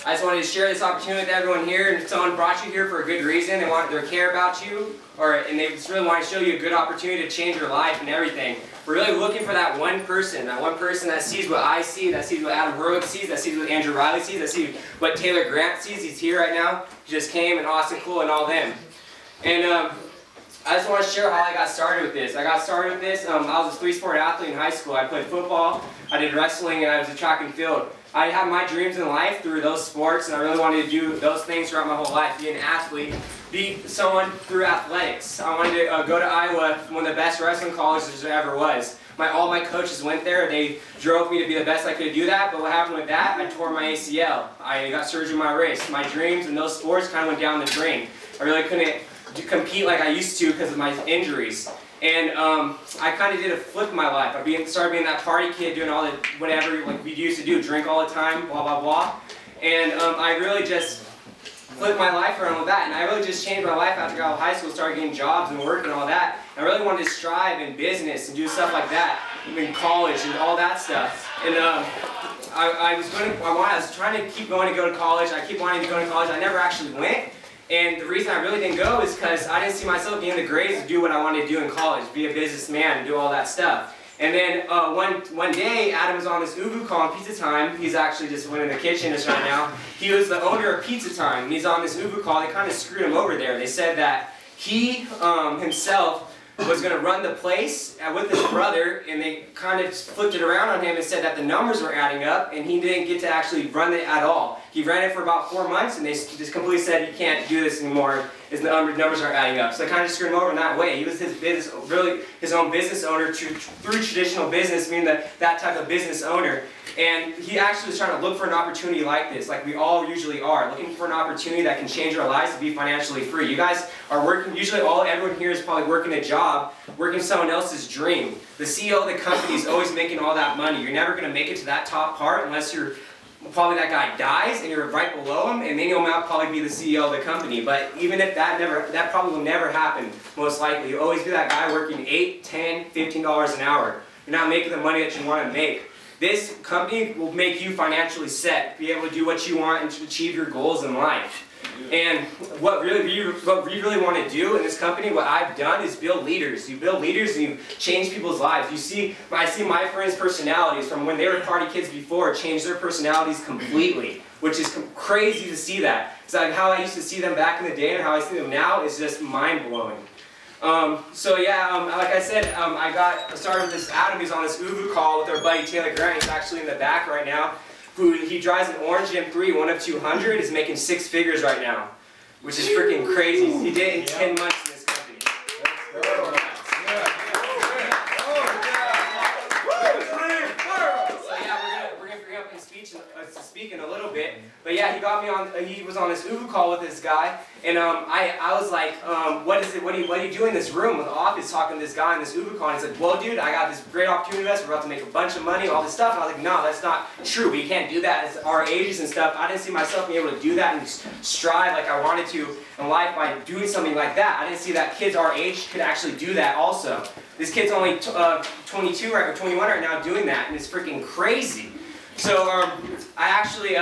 I just wanted to share this opportunity with everyone here, and someone brought you here for a good reason. They care about you, and they just really want to show you a good opportunity to change your life and everything. We're really looking for that one person that sees what I see, that sees what Adam Hurwitz sees, that sees what Andrew Riley sees, that sees what Taylor Grant sees. He's here right now. He just came, and Austin Cool and all them. And I just want to share how I got started with this. I was a three-sport athlete in high school. I played football, I did wrestling, and I was a track and field. I had my dreams in life through those sports, and I really wanted to do those things throughout my whole life, be an athlete, be someone through athletics. I wanted to go to Iowa, one of the best wrestling colleges there ever was. All my coaches went there. They drove me to be the best I could do that, but what happened with that, I tore my ACL. I got surgery in my wrist. My dreams in those sports kind of went down the drain. I really couldn't compete like I used to because of my injuries. And I kind of did a flip in my life. I started being that party kid, doing all the whatever like we used to do, drink all the time, blah, blah, blah. And I really just flipped my life around with that. And I really just changed my life after I got out of high school, started getting jobs and work and all that. And I really wanted to strive in business and do stuff like that, in college and all that stuff. And I was trying to keep going to go to college. I keep wanting to go to college. I never actually went. And the reason I really didn't go is because I didn't see myself getting the grades to do what I wanted to do in college, be a businessman and do all that stuff. And then one day, Adam was on this Uvu call on Pizza Time. He's actually just went in the kitchen just right now. He was the owner of Pizza Time, and he's on this Uvu call. They kind of screwed him over there. They said that he himself was going to run the place with his brother, and they kind of flipped it around on him and said that the numbers were adding up, and he didn't get to actually run it at all. He ran it for about 4 months, and they just completely said, you can't do this anymore, his numbers aren't adding up. So they kind of screwed him over in that way. He was his own business owner through traditional business, meaning that type of business owner. And he actually was trying to look for an opportunity like this, like we all usually are, looking for an opportunity that can change our lives to be financially free. You guys are working, usually everyone here is probably working a job, working someone else's dream. The CEO of the company is always making all that money. You're never going to make it to that top part unless probably that guy dies and you're right below him, and then you'll probably be the CEO of the company. But even if that probably will never happen, most likely. You'll always be that guy working $8, $10, $15 an hour. You're not making the money that you want to make. This company will make you financially set, be able to do what you want and to achieve your goals in life. And what we really want to do in this company, what I've done is build leaders. You build leaders and you change people's lives. I see my friends' personalities from when they were party kids before change their personalities completely, which is crazy to see that. So how I used to see them back in the day and how I see them now is just mind-blowing. So yeah, like I said, I started with this Adam. He's on this Uvu call with our buddy Taylor Grant. He's actually in the back right now. He drives an orange M3, 1 of 200, is making 6 figures right now, which is freaking crazy. He did it in 10 months in this company. So yeah, we're gonna bring up his speak in a little bit. But yeah, he was on this Uvu call with this guy, and I was like, what do you do in this room with the office talking to this guy in this Uvu call? And he's like, well, dude, I got this great opportunity with us. We're about to make a bunch of money, all this stuff. And I was like, no, that's not true. We can't do that. It's our ages and stuff. I didn't see myself being able to do that and strive like I wanted to in life by doing something like that. I didn't see that kids our age could actually do that also. This kid's only 22 or 21 right now doing that, and it's freaking crazy. So I actually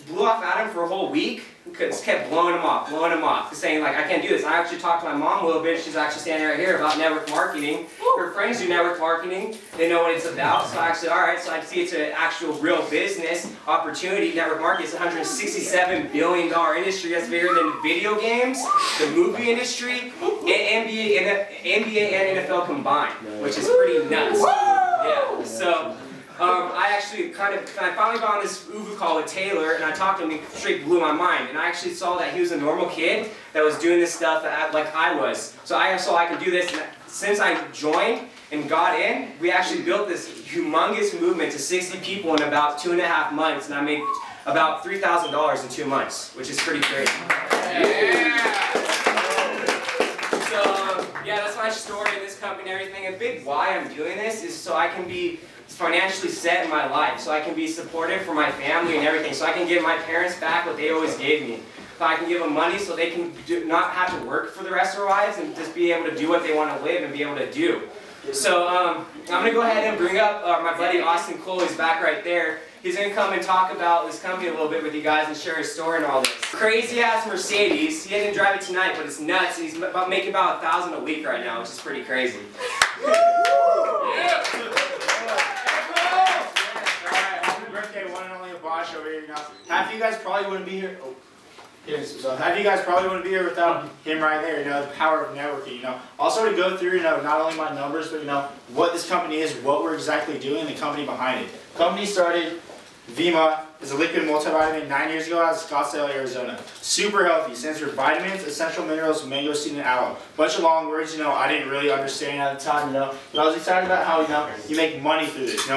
blew off at him for a whole week. Just kept blowing him off, saying like, I can't do this. I actually talked to my mom a little bit. She's actually standing right here about network marketing. Her friends do network marketing. They know what it's about. So actually, all right. So I see it's an actual real business opportunity. Network marketing is a $167 billion industry. That's bigger than video games, the movie industry, and NBA and NFL combined, which is pretty nuts. Yeah. So. I finally got on this Uvu call with Taylor, and I talked to him, and he straight blew my mind. And I actually saw that he was a normal kid that was doing this stuff like I was. So I saw I could do this, and since I joined and got in, we actually built this humongous movement to 60 people in about 2.5 months, and I made about $3,000 in 2 months, which is pretty crazy. Yeah! So, yeah, that's my story in this company and everything. A big why I'm doing this is so I can be financially set in my life, so I can be supportive for my family and everything, so I can give my parents back what they always gave me. So I can give them money so they can not have to work for the rest of their lives and just be able to do what they want to live and be able to do. So I'm going to go ahead and bring up my buddy Austin Cole. He's back right there. He's going to come and talk about this company a little bit with you guys and share his story and all this. Crazy ass Mercedes. He didn't drive it tonight, but it's nuts. He's making about $1,000 a week right now, which is pretty crazy. Happy birthday, one and only Habash over here. Half of you guys probably wouldn't be here. Half of you guys probably wouldn't be here without him right there. The power of networking. Also to go through, not only my numbers, but what this company is, what we're exactly doing, the company behind it. Company started. Vima is a liquid multivitamin 9 years ago out of Scottsdale, Arizona. Super healthy, stands for vitamins, essential minerals, mangosteen, and aloe. Bunch of long words, I didn't really understand at the time, but I was excited about how, you make money through this,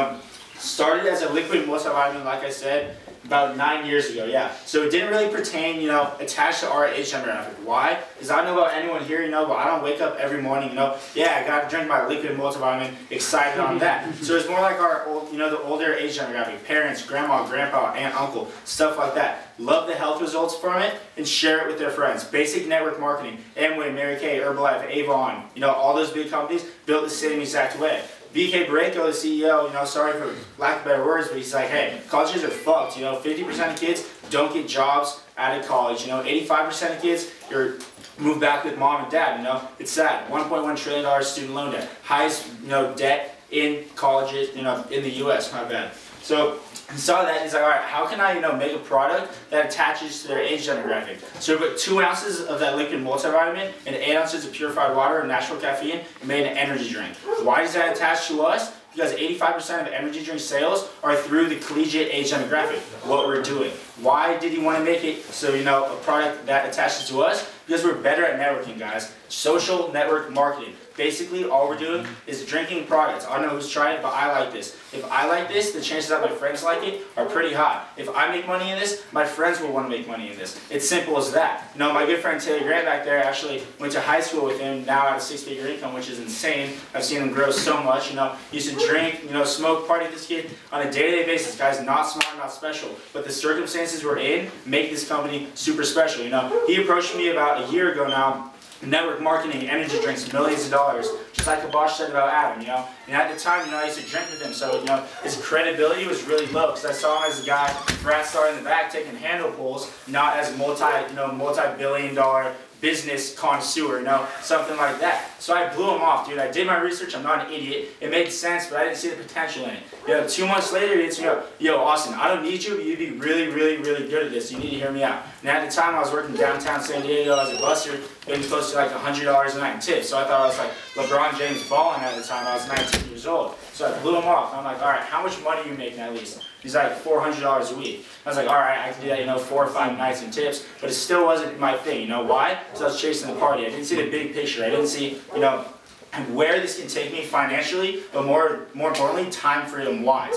Started as a liquid multivitamin, like I said, about 9 years ago, yeah. So it didn't really pertain, attached to our age demographic. Why? Because I don't know about anyone here, but I don't wake up every morning, yeah, I gotta drink my liquid multivitamin, excited on that. So it's more like our old, the older age demographic, parents, grandma, grandpa, aunt, uncle, stuff like that. Love the health results from it and share it with their friends. Basic network marketing, Amway, Mary Kay, Herbalife, Avon, all those big companies built the same exact way. BK Barreto, the CEO, sorry for lack of better words, but he's like, hey, colleges are fucked. 50% of kids don't get jobs out of college. 85% of kids move back with mom and dad. It's sad. $1.1 trillion student loan debt, highest debt in colleges, in the U.S. My bad. So he saw that and he's like, all right, how can I make a product that attaches to their age demographic? So we put 2 ounces of that liquid multivitamin and 8 ounces of purified water and natural caffeine and made an energy drink. Why does that attach to us? Because 85% of energy drink sales are through the collegiate age demographic, what we're doing. Why did he want to make it so, a product that attaches to us? Because we're better at networking, guys. Social network marketing. Basically, all we're doing is drinking products. I don't know who's tried it, but I like this. If I like this, the chances that my friends like it are pretty high. If I make money in this, my friends will want to make money in this. It's simple as that. My good friend Taylor Grant back there actually went to high school with him, now at a 6-figure income, which is insane. I've seen him grow so much. He used to drink, smoke, party with this kid on a day-to-day basis. Guys, not smart, not special. But the circumstances we're in make this company super special. He approached me about a year ago now. Network marketing, energy drinks, millions of dollars, just like Habash said about Adam, And at the time, I used to drink with him, so, his credibility was really low, because I saw him as a guy, frat star in the back, taking handle pulls, not as multi-billion-dollar business connoisseur, something like that. So I blew him off, dude. I did my research. I'm not an idiot. It made sense, but I didn't see the potential in it. 2 months later, he hits me up. Yo, Austin, I don't need you, but you'd be really, really, really good at this. You need to hear me out. And at the time, I was working downtown San Diego as a busser, getting close to like $100 a night in tips. So I thought I was like LeBron James balling at the time. I was 19 years old. So I blew him off. I'm like, all right, how much money are you making at least? He's like, $400 a week. I was like, all right, I can do that, 4 or 5 nights in tips, but it still wasn't my thing. Why? Because I was chasing the party. I didn't see the big picture. I didn't see, where this can take me financially, but more importantly, time freedom wise.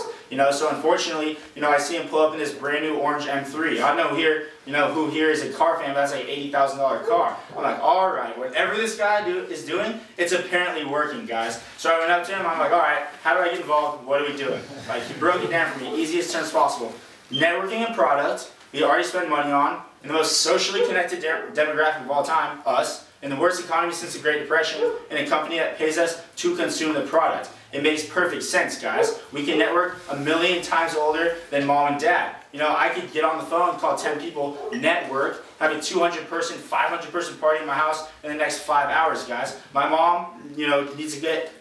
So unfortunately, I see him pull up in this brand new orange M3. I know here, who here is a car fan, but that's like $80,000 car. I'm like, all right, whatever this guy is doing, it's apparently working, guys. So I went up to him, I'm like, all right, how do I get involved? What are we doing? Like, he broke it down for me, easiest terms possible. Networking and products, we already spend money on, in the most socially connected demographic of all time, us, in the worst economy since the Great Depression, and a company that pays us to consume the product. It makes perfect sense, guys. We can network 1,000,000 times older than mom and dad. I could get on the phone, call 10 people, network, have a 200-person, 500-person party in my house in the next 5 hours, guys. My mom, needs to get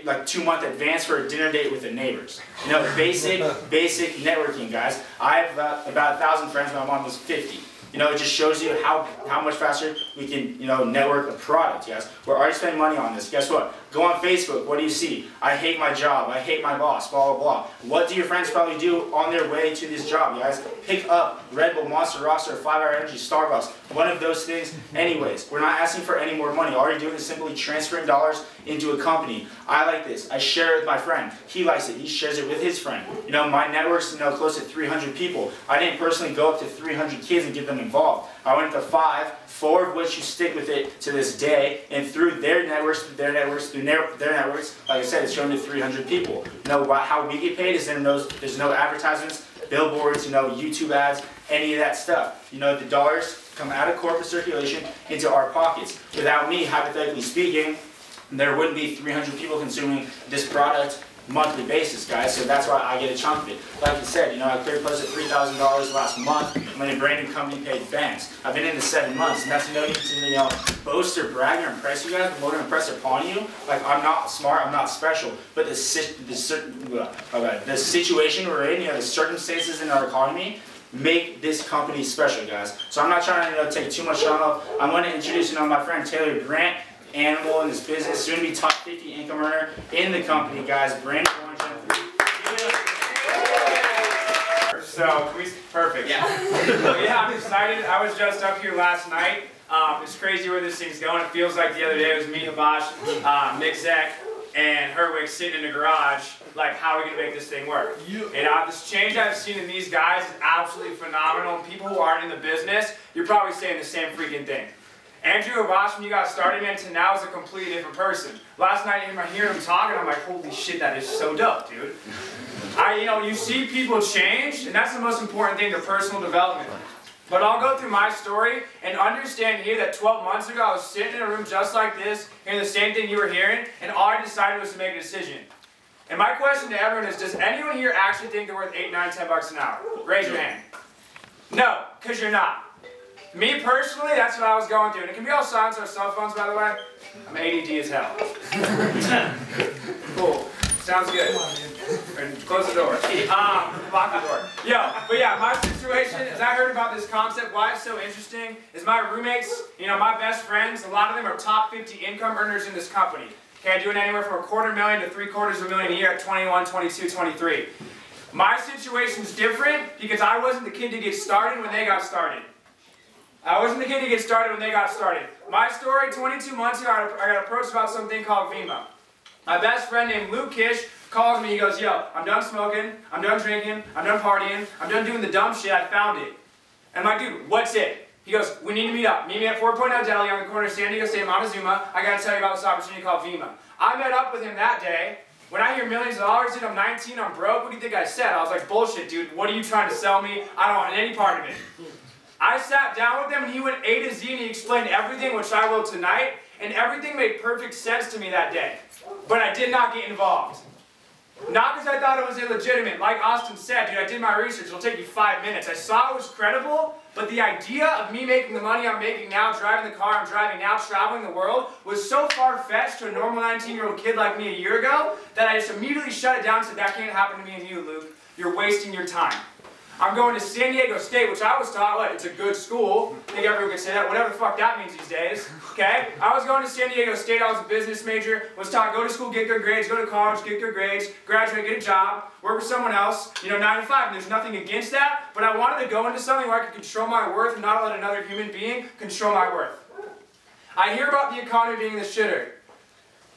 like 2-month advance for a dinner date with the neighbors. Basic networking, guys. I have about 1,000 friends. My mom was 50. It just shows you how much faster we can, network a product, guys. We're already spending money on this. Guess what? Go on Facebook. What do you see? I hate my job. I hate my boss. Blah, blah, blah. What do your friends probably do on their way to this job, guys? Pick up Red Bull, Monster, Rockstar, 5-Hour Energy, Starbucks. One of those things anyways. We're not asking for any more money. All you're doing is simply transferring dollars into a company. I like this. I share it with my friend. He likes it. He shares it with his friend. My network's close to 300 people. I didn't personally go up to 300 kids and get them involved. I went up to 5, 4 of which you stick with it to this day, and through their networks, like I said, it's shown to 300 people. How we get paid is there's no advertisements, billboards, YouTube ads, any of that stuff. The dollars come out of corporate circulation into our pockets. Without me, hypothetically speaking, there wouldn't be 300 people consuming this product monthly basis, guys, so that's why I get a chunk of it. Like you said, I cleared close to $3,000 last month when a brand new company paid banks. I've been in this 7 months, and that's no need to, boast or brag or impress you guys, but more to impress upon you. Like, I'm not smart, I'm not special, but the situation we're in, the circumstances in our economy make this company special, guys. So I'm not trying to take too much time off. I'm going to introduce my friend Taylor Grant, animal in this business, soon to be top 50 income earner in the company, guys. Brand new So, perfect. Yeah. Yeah, I'm excited. I was just up here last night. It's crazy where this thing's going. It feels like the other day it was me, Habash, Nick Zek, and Herwig sitting in the garage, like, how are we going to make this thing work? And this change I've seen in these guys is absolutely phenomenal. And people who aren't in the business, you're probably saying the same freaking thing. Andrew Habash, when you got started, man, to now is a completely different person. Last night, I hear him talking, I'm like, holy shit, that is so dope, dude. You see people change, and that's the most important thing, their personal development. But I'll go through my story and understand here that 12 months ago, I was sitting in a room just like this, hearing the same thing you were hearing, and all I decided was to make a decision. And my question to everyone is, does anyone here actually think they're worth $8, $9, $10 an hour? Raise your hand. No, because you're not. Me personally, that's what I was going through. And it can be all silence our cell phones, by the way. I'm ADD as hell. Cool. Sounds good. And close the door. Lock the door. But yeah, my situation is I heard about this concept. Why it's so interesting is my roommates, my best friends, a lot of them are top 50 income earners in this company. Okay, doing anywhere from $250,000 to $750,000 a year at 21, 22, 23. My situation's different because I wasn't the kid to get started when they got started. I wasn't the kid to get started when they got started. My story, 22 months ago, I got approached about something called Vima. My best friend named Luke Kish calls me, he goes, yo, I'm done smoking, I'm done drinking, I'm done partying, I'm done doing the dumb shit, I found it. And I'm like, dude, what's it? He goes, we need to meet up. Meet me at 4.0 Deli on the corner of San Diego State and Montezuma. I gotta tell you about this opportunity called Vima. I met up with him that day. When I hear millions of dollars, dude, I'm 19, I'm broke, what do you think I said? I was like, bullshit, dude, what are you trying to sell me? I don't want any part of it. I sat down with him and he went A to Z and he explained everything, which I will tonight, and everything made perfect sense to me that day. But I did not get involved. Not because I thought it was illegitimate. Like Austin said, dude, I did my research. It'll take you 5 minutes. I saw it was credible, but the idea of me making the money I'm making now, driving the car I'm driving now, traveling the world, was so far-fetched to a normal 19-year-old kid like me a year ago that I just immediately shut it down and said, that can't happen to me and you, Luke. You're wasting your time. I'm going to San Diego State, which I was taught, what, it's a good school. I think everyone can say that, whatever the fuck that means these days, okay? I was going to San Diego State, I was a business major, was taught go to school, get good grades, go to college, get good grades, graduate, get a job, work with someone else, 9 to 5, and there's nothing against that, but I wanted to go into something where I could control my worth and not let another human being control my worth. I hear about the economy being the shitter.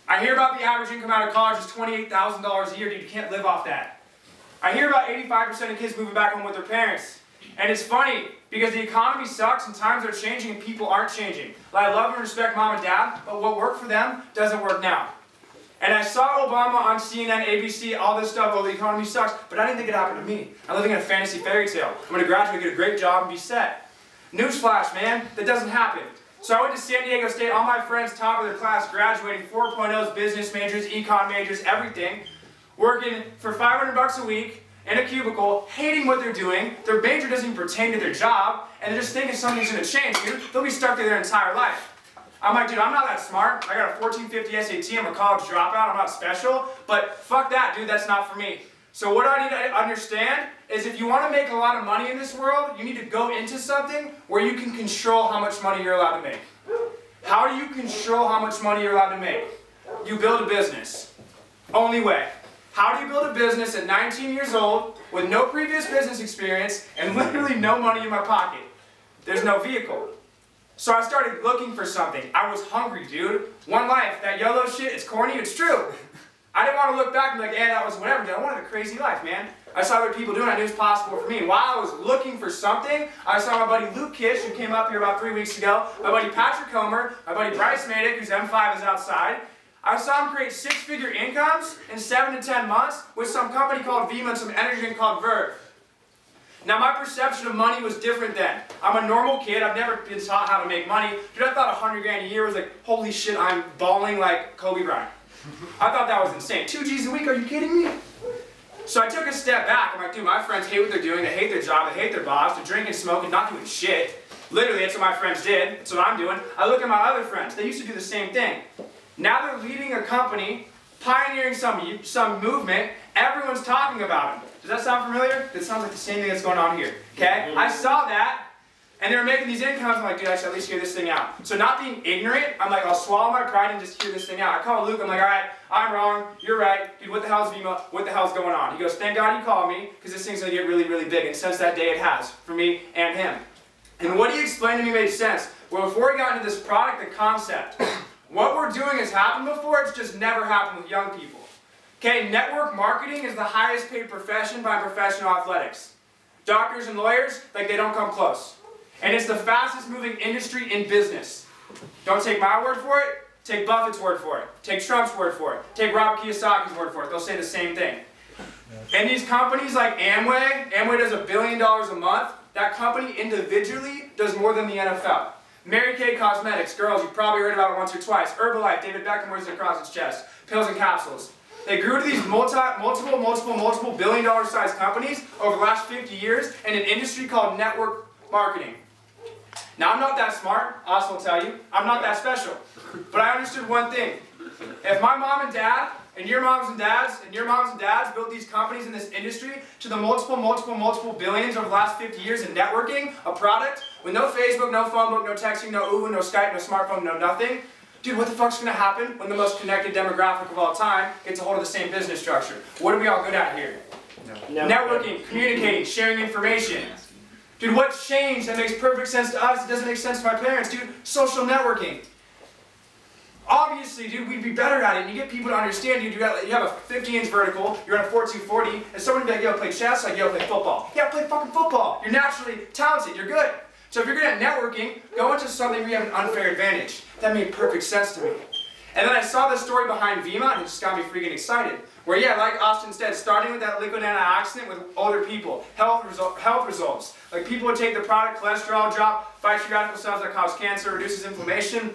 I hear about the average income out of college is $28,000 a year, dude, you can't live off that. I hear about 85% of kids moving back home with their parents. And it's funny, because the economy sucks and times are changing and people aren't changing. I love and respect mom and dad, but what worked for them doesn't work now. And I saw Obama on CNN, ABC, all this stuff, oh, the economy sucks, but I didn't think it happened to me. I'm living in a fantasy fairy tale. I'm going to graduate, get a great job, and be set. Newsflash, man, that doesn't happen. So I went to San Diego State, all my friends, top of their class, graduating, 4.0s, business majors, econ majors, everything. Working for $500 a week in a cubicle, hating what they're doing. Their major doesn't even pertain to their job, and they're just thinking something's going to change, dude. They'll be stuck there their entire life. I'm like, dude, I'm not that smart. I got a 1450 SAT. I'm a college dropout. I'm not special. But fuck that, dude. That's not for me. So what I need to understand is if you want to make a lot of money in this world, you need to go into something where you can control how much money you're allowed to make. How do you control how much money you're allowed to make? You build a business. Only way. How do you build a business at 19 years old with no previous business experience and literally no money in my pocket? There's no vehicle. So I started looking for something. I was hungry, dude. One life. That YOLO shit, it's corny, it's true. I didn't want to look back and be like, that was whatever, dude. I wanted a crazy life, man. I saw what people doing, I knew it was possible for me. While I was looking for something, I saw my buddy Luke Kish, who came up here about 3 weeks ago, my buddy Patrick Comer, my buddy Bryce Madick, whose M5 is outside. I saw him create 6-figure incomes in 7 to 10 months with some company called Vima and some energy drink called Verve. Now my perception of money was different then. I'm a normal kid, I've never been taught how to make money. Dude, I thought 100 grand a year was like, holy shit, I'm balling like Kobe Bryant. I thought that was insane. 2 G's a week, are you kidding me? So I took a step back. I'm like, dude, my friends hate what they're doing, they hate their job, they hate their boss, they're drinking, smoking, not doing shit. Literally, that's what my friends did, that's what I'm doing. I look at my other friends, they used to do the same thing. Now they're leading a company, pioneering some movement, everyone's talking about them. Does that sound familiar? That sounds like the same thing that's going on here, okay? I saw that, and they were making these incomes, I'm like, dude, I should at least hear this thing out. So not being ignorant, I'm like, I'll swallow my pride and just hear this thing out. I call Luke, I'm like, all right, I'm wrong, you're right, dude, what the hell's Vima, what the hell's going on? He goes, thank God you called me, because this thing's going to get really, really big, and since that day it has, for me and him. And what he explained to me made sense. Well, before we got into this product, the concept, what we're doing has happened before, it's just never happened with young people. Okay, network marketing is the highest paid profession by professional athletics. Doctors and lawyers, like they don't come close. And it's the fastest moving industry in business. Don't take my word for it, take Buffett's word for it, take Trump's word for it, take Robert Kiyosaki's word for it, they'll say the same thing. And these companies like Amway does $1 billion a month, that company individually does more than the NFL. Mary Kay Cosmetics, girls, you've probably heard about it once or twice. Herbalife, David Beckham wears it across his chest. Pills and capsules. They grew to these multiple billion-dollar sized companies over the last 50 years in an industry called network marketing. Now, I'm not that smart, Austin will tell you. I'm not that special. But I understood one thing. If my mom and dad, and your moms and dads, and your moms and dads built these companies in this industry to the multiple billions over the last 50 years in networking, a product, with no Facebook, no phone book, no texting, no Uber, no Skype, no smartphone, no nothing, dude, what the fuck's going to happen when the most connected demographic of all time gets a hold of the same business structure? What are we all good at here? No. Networking, communicating, sharing information. Dude, what's changed that makes perfect sense to us? It doesn't make sense to my parents, dude. Social networking. Obviously, dude, we'd be better at it. And you get people to understand, dude, you have a 50-inch vertical, you're on a 4-2-40, and someone would be like, yo, play chess, like, yo, play football. Yeah, play fucking football. You're naturally talented, you're good. So if you're good at networking, go into something where you have an unfair advantage. That made perfect sense to me. And then I saw the story behind Vima, and it just got me freaking excited. Where, yeah, like Austin said, starting with that liquid antioxidant with older people, health results. Like people would take the product, cholesterol drop, fights free radical cells that cause cancer, reduces inflammation,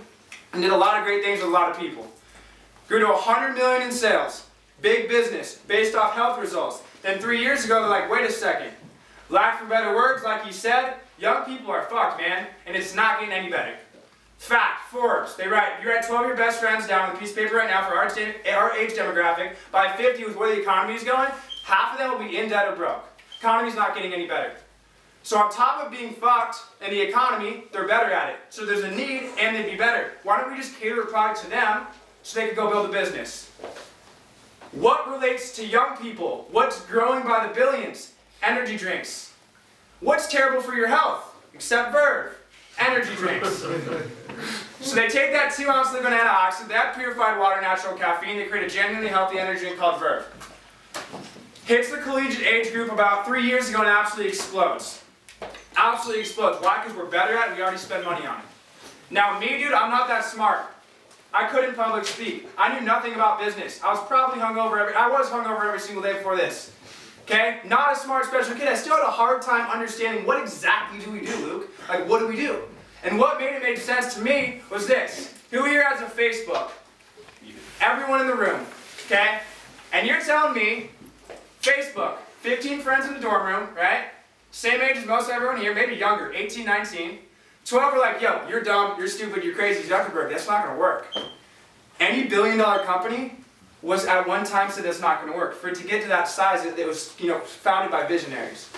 and did a lot of great things with a lot of people. Grew to 100 million in sales. Big business, based off health results. Then 3 years ago, they're like, wait a second. Lack for better words, like he said, young people are fucked, man, and it's not getting any better. Fact, Forbes, they write, if you write 12 of your best friends down on a piece of paper right now for our age demographic, by 50 with where the economy is going, half of them will be in debt or broke. Economy's not getting any better. So on top of being fucked in the economy, they're better at it. So there's a need and they'd be better. Why don't we just cater a product to them so they can go build a business? What relates to young people? What's growing by the billions? Energy drinks. What's terrible for your health? Except Verve. Energy drinks. So they take that 2-ounce liquid antioxidant, they have purified water, natural caffeine, they create a genuinely healthy energy drink called Verve. Hits the collegiate age group about 3 years ago and absolutely explodes. Absolutely explodes. Why? Because we're better at it and we already spend money on it. Now me, dude, I'm not that smart. I couldn't public speak. I knew nothing about business. I was hungover every single day before this. Okay? Not a smart special kid. I still had a hard time understanding what exactly do we do, Luke? Like, what do we do? And what made it make sense to me was this. Who here has a Facebook? Everyone in the room. Okay? And you're telling me, Facebook, 15 friends in the dorm room, right? Same age as most everyone here, maybe younger, 18, 19. 12 are like, yo, you're dumb, you're stupid, you're crazy, Zuckerberg, that's not going to work. Any billion-dollar company was at one time said that's not going to work. For it to get to that size, it was, founded by visionaries.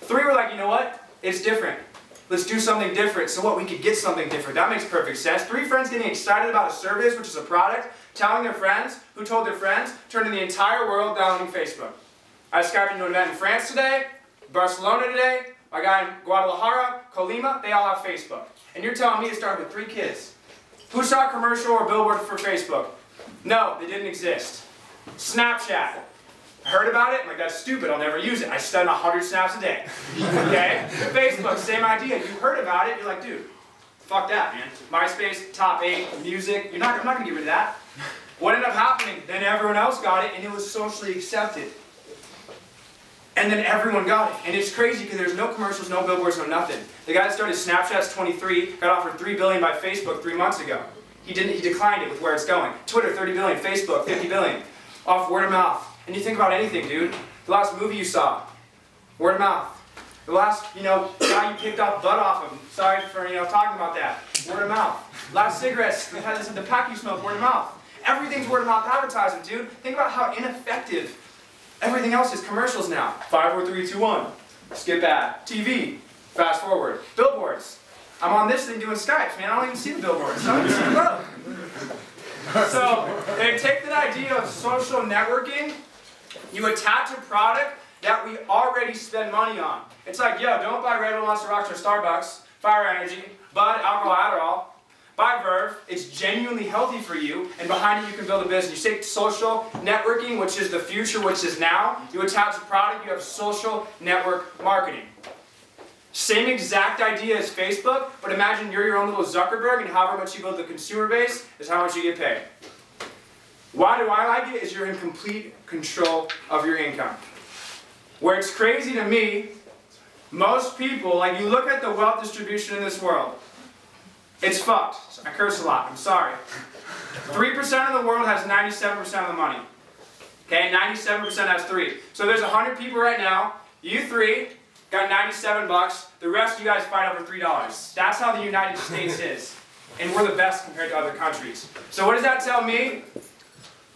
3 were like, you know what? It's different. Let's do something different. So what? We could get something different. That makes perfect sense. 3 friends getting excited about a service, which is a product, telling their friends, who told their friends, turning the entire world downloading Facebook. I Skyped into an event in France today, Barcelona today, my guy in Guadalajara, Colima, they all have Facebook. And you're telling me it started with 3 kids. Who saw a commercial or billboard for Facebook? No, they didn't exist. Snapchat. I heard about it, I'm like, that's stupid, I'll never use it. I send 100 snaps a day. Okay? Facebook, same idea. You heard about it, you're like, dude, fuck that, man. MySpace, top 8, music, I'm not gonna get rid of that. What ended up happening? Then everyone else got it, and it was socially accepted. And then everyone got it. And it's crazy because there's no commercials, no billboards, no nothing. The guy that started Snapchat's 23, got offered $3 billion by Facebook 3 months ago. He declined it with where it's going. Twitter, $30 billion, Facebook, $50 billion. Off word of mouth. And you think about anything, dude. The last movie you saw, word of mouth. The last, guy you picked off butt off of. Sorry for, talking about that. Word of mouth. Last cigarettes, the pack you smoke, word of mouth. Everything's word of mouth advertising, dude. Think about how ineffective everything else is. Commercials now. 5, 4, 3, 2, 1. Skip ad. TV. Fast forward. Billboards. I'm on this thing doing Skypes, man. I don't even see the billboards. I don't even see the road. So, they take that idea of social networking, you attach a product that we already spend money on. It's like, yo, don't buy Red Bull, Monster Rocks, or Starbucks, Fire Energy, Bud, Alcohol, Adderall. Buy Verve, it's genuinely healthy for you, and behind it you can build a business. You take social networking, which is the future, which is now, you attach a product, you have social network marketing. Same exact idea as Facebook, but imagine you're your own little Zuckerberg, and however much you build the consumer base is how much you get paid. Why do I like it? Is you're in complete control of your income. Where it's crazy to me, most people, like you look at the wealth distribution in this world, it's fucked. I curse a lot, I'm sorry. 3% of the world has 97% of the money. Okay, 97% has 3. So there's 100 people right now, you 3, got 97 bucks, the rest of you guys fight over $3. That's how the United States is. And we're the best compared to other countries. So what does that tell me?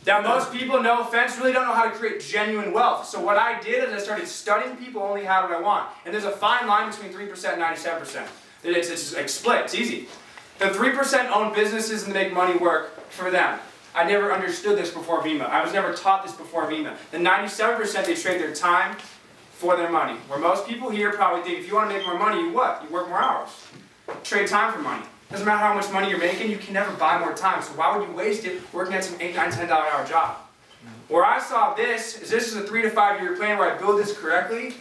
That most people, no offense, really don't know how to create genuine wealth. So what I did is I started studying people who only have what I want. And there's a fine line between 3% and 97%. It's like split, it's easy. The 3% own businesses and make money work for them. I never understood this before VEMA. I was never taught this before VEMA. The 97%, they trade their time for their money. Where most people here probably think, if you want to make more money, you what? You work more hours. Trade time for money. Doesn't matter how much money you're making, you can never buy more time. So why would you waste it working at some $8, $9, $10 an hour job? Where I saw this is a 3 to 5 year plan where I build this correctly.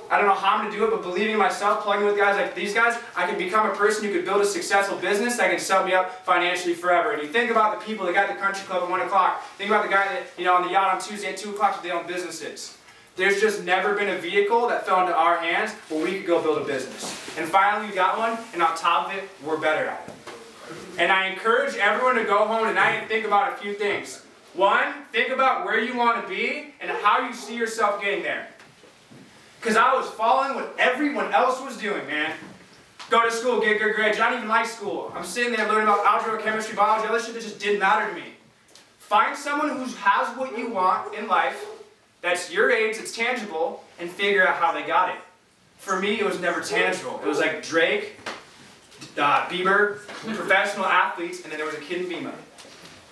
I don't know how I'm going to do it, but believing in myself, plugging with guys like these guys, I can become a person who could build a successful business that can set me up financially forever. And you think about the people that got the country club at 1 o'clock. Think about the guy that, on the yacht on Tuesday at 2 o'clock that they own businesses. There's just never been a vehicle that fell into our hands where we could go build a business. And finally we got one, and on top of it, we're better at it. And I encourage everyone to go home tonight and think about a few things. 1, think about where you want to be and how you see yourself getting there. Because I was following what everyone else was doing, man. Go to school, get good grades. I don't even like school. I'm sitting there learning about algebra, chemistry, biology, all this shit that just didn't matter to me. Find someone who has what you want in life, that's your age, that's tangible, and figure out how they got it. For me, it was never tangible. It was like Drake, Bieber, professional athletes, and then there was a kid in VEMA.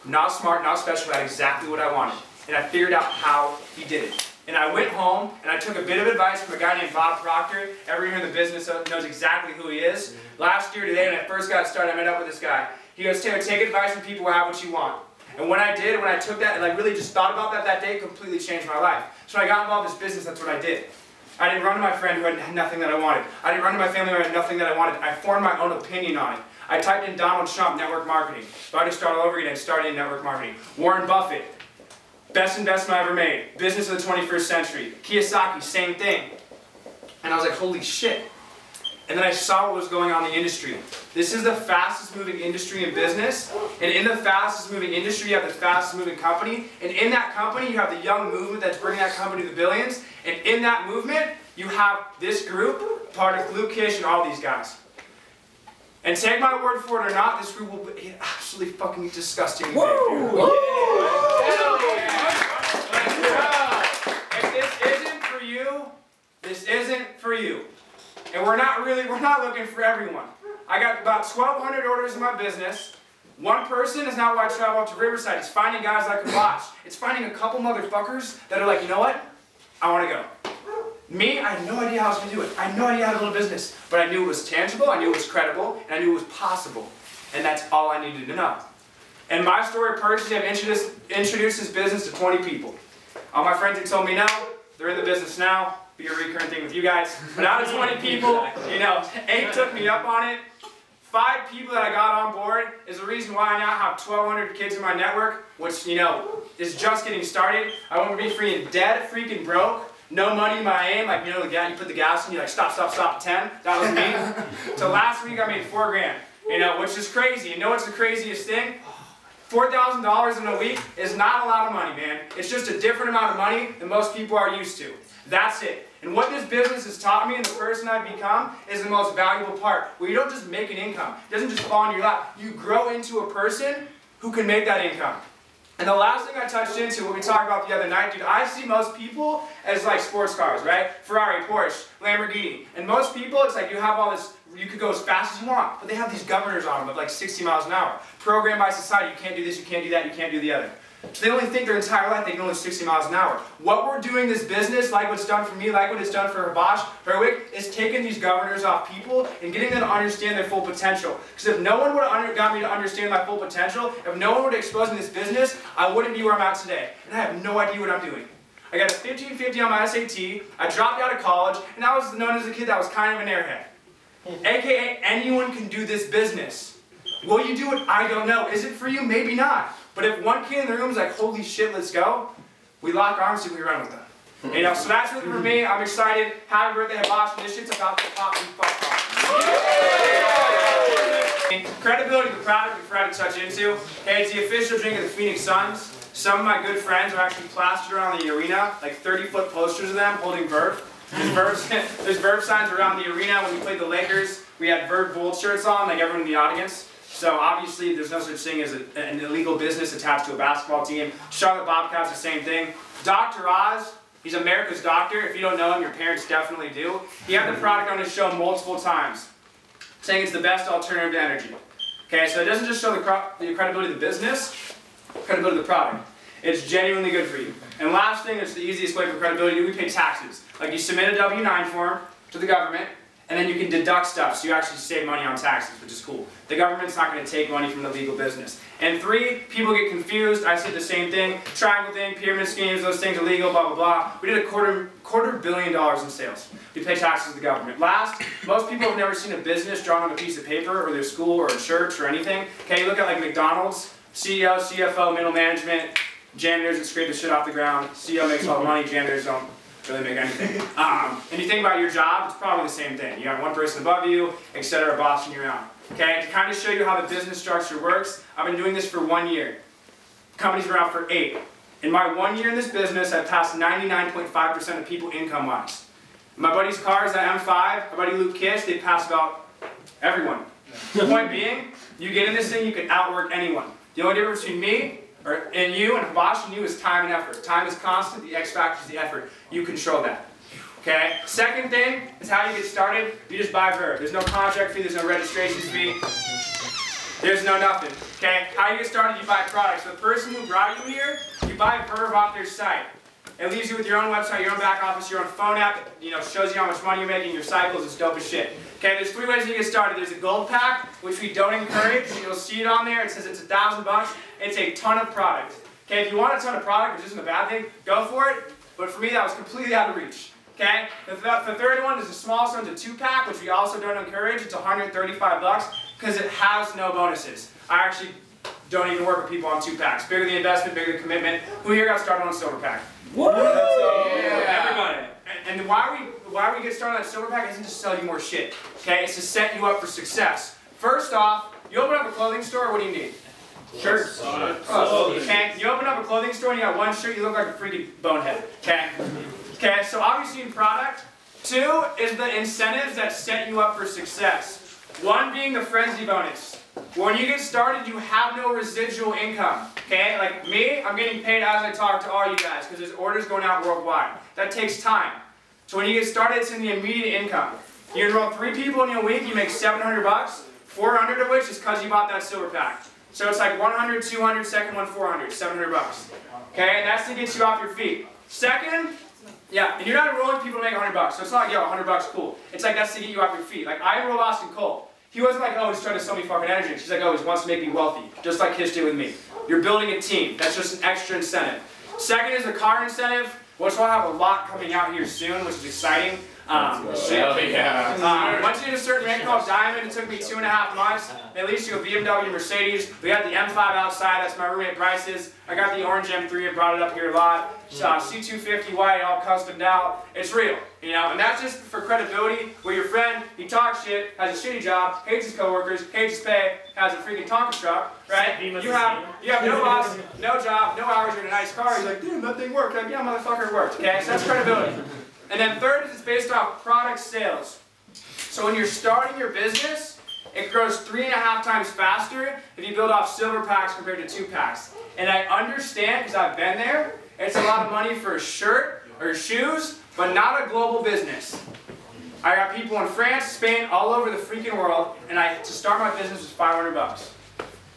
Not smart, not special, had exactly what I wanted. And I figured out how he did it. And I went home, and I took a bit of advice from a guy named Bob Proctor. Everyone in the business knows exactly who he is. Last year today, when I first got started, I met up with this guy. He goes, Taylor, take advice from people who have what you want. And when I did, when I took that, and I really just thought about that day, it completely changed my life. So when I got involved in this business, that's what I did. I didn't run to my friend who had nothing that I wanted. I didn't run to my family who had nothing that I wanted. I formed my own opinion on it. I typed in Donald Trump, network marketing. If I had to start all over again, I'd start in network marketing. Warren Buffett, best investment I ever made. Business of the 21st century. Kiyosaki, same thing. And I was like, holy shit. And then I saw what was going on in the industry. This is the fastest moving industry in business. And in the fastest moving industry, you have the fastest moving company. And in that company, you have the young movement that's bringing that company to the billions. And in that movement, you have this group, part of Luke Kish and all these guys. And take my word for it or not, this group will be absolutely fucking disgusting. Woo! If this isn't for you, this isn't for you. And we're not looking for everyone. I got about 1,200 orders in my business. One person is not why I travel up to Riverside. It's finding guys like Habash. It's finding a couple motherfuckers that are like, you know what? I want to go. Me, I had no idea how I was going to do it. I had no idea how to build a business. But I knew it was tangible, I knew it was credible, and I knew it was possible. And that's all I needed to know. And my story personally, I've introduced this business to 20 people. All my friends have told me no, they're in the business now. Be a recurring thing with you guys. But out of 20 people, 8 took me up on it. 5 people that I got on board is the reason why I now have 1,200 kids in my network, which, is just getting started. I want to be freaking dead, freaking broke, no money in my aim, like, you know, you put the gas in, you like, stop, stop, stop at 10. That was me. So last week I made $4 grand, you know, which is crazy. You know what's the craziest thing? $4,000 in a week is not a lot of money, man. It's just a different amount of money than most people are used to. That's it. And what this business has taught me and the person I've become is the most valuable part, where you don't just make an income. It doesn't just fall into your lap. You grow into a person who can make that income. And the last thing I touched into, what we talked about the other night, dude, I see most people as like sports cars, right? Ferrari, Porsche, Lamborghini. And most people, it's like you have all this, you could go as fast as you want, but they have these governors on them of like 60 miles an hour. Programmed by society, you can't do this, you can't do that, you can't do the other. So they only think their entire life they can only 60 miles an hour. What we're doing this business, like what's done for me, like what it's done for Habash, is taking these governors off people and getting them to understand their full potential. Because if no one would have got me to understand my full potential, if no one would have exposed me to this business, I wouldn't be where I'm at today. And I have no idea what I'm doing. I got a 1550 on my SAT, I dropped out of college, and I was known as a kid that was kind of an airhead. AKA, anyone can do this business. Will you do it? I don't know. Is it for you? Maybe not. But if one kid in the room is like, holy shit, let's go, we lock arms and we run with them. You know, so that's really for me. I'm excited. Happy birthday, Habash. This shit's about to pop and fuck off. Credibility of the product we forgot to touch into. Hey, it's the official drink of the Phoenix Suns. Some of my good friends are actually plastered around the arena, like 30-foot posters of them holding Verve. There's Verve signs around the arena. When we played the Lakers, we had Verve Bold shirts on, like everyone in the audience. So obviously there's no such thing as an illegal business attached to a basketball team. Charlotte Bobcats, the same thing. Dr. Oz, he's America's doctor. If you don't know him, your parents definitely do. He had the product on his show multiple times, saying it's the best alternative to energy. Okay, so it doesn't just show the credibility of the business, credibility of the product. It's genuinely good for you. And last thing, it's the easiest way for credibility, we pay taxes. Like you submit a W-9 form to the government, and then you can deduct stuff, so you actually save money on taxes, which is cool. The government's not going to take money from the legal business. And 3, people get confused. I said the same thing. Triangle thing, pyramid schemes, those things are legal, blah, blah, blah. We did a quarter billion dollars in sales. We pay taxes to the government. Last, most people have never seen a business drawn on a piece of paper, or their school, or a church, or anything. Okay, you look at like McDonald's, CEO, CFO, middle management, janitors that scrape the shit off the ground. CEO makes all the money, janitors don't really make anything. And you think about your job, it's probably the same thing. You got one person above you, etc., bossing you around. Okay, to kind of show you how the business structure works, I've been doing this for 1 year. Company's been around for 8. In my 1 year in this business, I've passed 99.5% of people income-wise. My buddy's cars, that M5, my buddy Luke Kish, they pass about everyone. The point being, you get in this thing, you can outwork anyone. The only difference between me and you and Habash and you is time and effort. Time is constant, the X factor is the effort. You control that. Okay? Second thing is how you get started. You just buy Verve. There's no contract fee, there's no registration fee. There's no nothing. Okay? How you get started, you buy products. So the person who brought you here, you buy Verve off their site. It leaves you with your own website, your own back office, your own phone app. You know, shows you how much money you're making, your cycles. It's dope as shit. Okay, there's 3 ways you get started. There's a gold pack, which we don't encourage. You'll see it on there. It says it's $1,000. It's a ton of product. Okay, if you want a ton of product, which isn't a bad thing, go for it. But for me, that was completely out of reach. Okay, the third one is the smallest one. It's a 2-pack, which we also don't encourage. It's $135 because it has no bonuses. I actually don't even work with people on 2-packs. Bigger the investment, bigger the commitment. Who here got started on a silver pack? Woo! Yeah. Everybody. And why we get started on that silver pack isn't to sell you more shit. Okay, it's to set you up for success. First off, you open up a clothing store. What do you need? Shirts. Okay. You open up a clothing store and you got one shirt. You look like a freaking bonehead. Okay. Okay. So obviously, in product. 2 is the incentives that set you up for success. 1 being the frenzy bonus. When you get started, you have no residual income. Okay, like me, I'm getting paid as I talk to all you guys because there's orders going out worldwide. That takes time. So when you get started, it's in the immediate income. You enroll 3 people in a week, you make $700, 400 of which is because you bought that silver pack. So it's like 100, 200, second one 400, $700. Okay, and that's to get you off your feet. Second, yeah, and you're not enrolling people to make $100. So it's not like, yo, $100, cool. It's like that's to get you off your feet. Like I enrolled Austin Cole. He wasn't like, oh, he's trying to sell me fucking energy. She's like, oh, he wants to make me wealthy, just like Kish did with me. You're building a team. That's just an extra incentive. Second is the car incentive, which we'll have a lot coming out here soon, which is exciting. Once you hit a certain rank called Diamond, it took me 2.5 months. They leased you a BMW, Mercedes. We got the M5 outside, that's my roommate Bryce's. I got the orange M3, I brought it up here a lot. C250 white, all customed out. It's real, you know, and that's just for credibility. Where your friend, he talks shit, has a shitty job, hates his coworkers, hates his pay, has a freaking Tonka truck, right? You have no boss, no job, no hours, you're in a nice car. He's like, dude, that thing worked. Like, yeah, motherfucker, it worked. Okay, so that's credibility. And then third is it's based off product sales. So when you're starting your business, it grows 3.5 times faster if you build off silver packs compared to 2 packs. And I understand, because I've been there, it's a lot of money for a shirt or shoes, but not a global business. I got people in France, Spain, all over the freaking world, and to start my business was $500.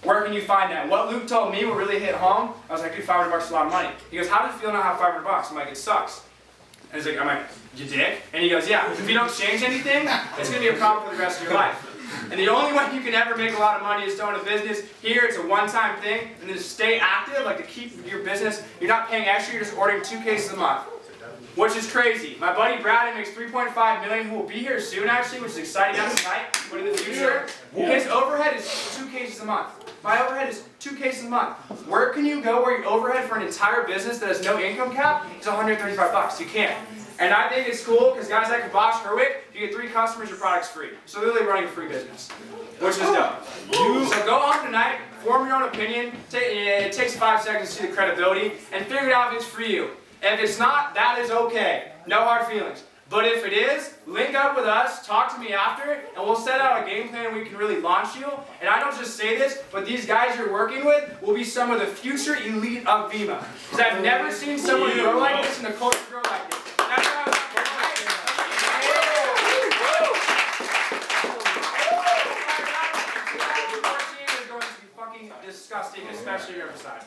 Where can you find that? What Luke told me will really hit home. I was like, dude, $500 is a lot of money. He goes, how does it feel not have $500? I'm like, it sucks. And he's like, I'm like, you dick? And he goes, yeah, if you don't change anything, it's going to be a problem for the rest of your life. And the only way you can ever make a lot of money is to own a business. Here, it's a one-time thing, and then to stay active, like to keep your business, you're not paying extra, you're just ordering 2 cases a month. Which is crazy. My buddy Brad makes $3.5 million, who will be here soon actually, which is exciting, not tonight, but in the future. His overhead is 2 cases a month. My overhead is 2 cases a month. Where can you go where your overhead for an entire business that has no income cap is $135? You can't. And I think it's cool because guys like Habash, you get 3 customers, your product's free. So literally running a free business, which is dope. So go on tonight, form your own opinion. It takes 5 seconds to see the credibility and figure it out if it's for you. And if it's not, that is okay. No hard feelings. But if it is, link up with us, talk to me after, and we'll set out a game plan we can really launch you. And I don't just say this, but these guys you're working with will be some of the future elite of Vima. Because I've never seen someone grow like this and the culture grow like this. That's how it's going to be fucking disgusting, especially Riverside.